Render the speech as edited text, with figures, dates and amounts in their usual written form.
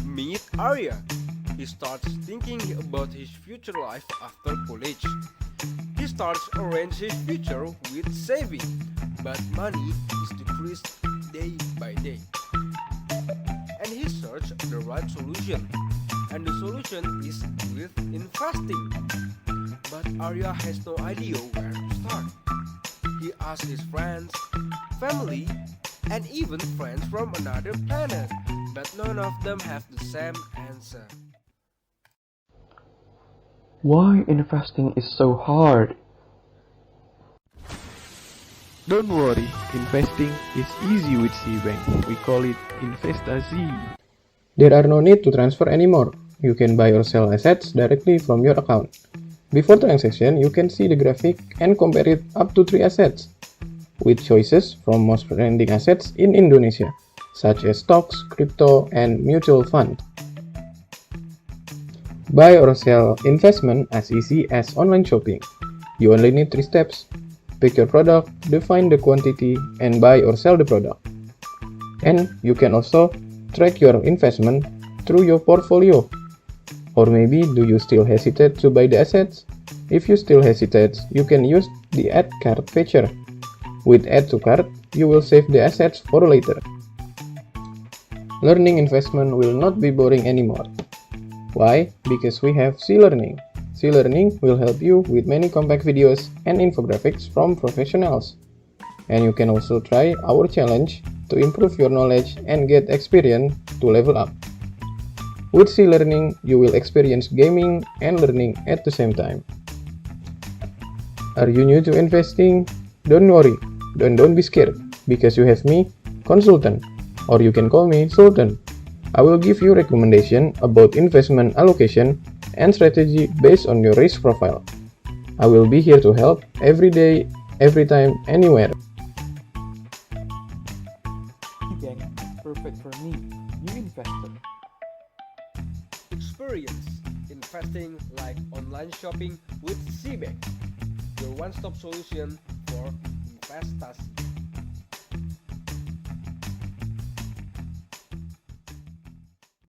Meet Arya. He starts thinking about his future life after college. He starts arrange his future with saving, but money is decreased day by day. And he searched the right solution, and the solution is with investing. But Arya has no idea where to start. He asks his friends, family, and even friends from another planet, but none of them have the same answer. Why investing is so hard? Don't worry, investing is easy with SeaBank. We call it investasi. There are no need to transfer anymore. You can buy or sell assets directly from your account. Before transaction, you can see the graphic and compare it up to 3 assets, with choices from most trending assets in Indonesia, such as stocks, crypto, and mutual fund. Buy or sell investment as easy as online shopping. You only need 3 steps. Pick your product, define the quantity, and buy or sell the product. And you can also track your investment through your portfolio. Or maybe do you still hesitate to buy the assets? If you still hesitate, you can use the Add Cart feature. With Add to Cart, you will save the assets for later. Learning investment will not be boring anymore. Why? Because we have C-Learning. C-Learning will help you with many compact videos and infographics from professionals. And you can also try our challenge to improve your knowledge and get experience to level up. With C-Learning, you will experience gaming and learning at the same time. Are you new to investing? Don't worry, don't be scared, because you have me, Consultant, or you can call me Sultan. I will give you recommendation about investment allocation and strategy based on your risk profile. I will be here to help every day, every time, anywhere. SeaBank is perfect for me, new investor. Experience investing like online shopping with SeaBank, your one-stop solution for investors.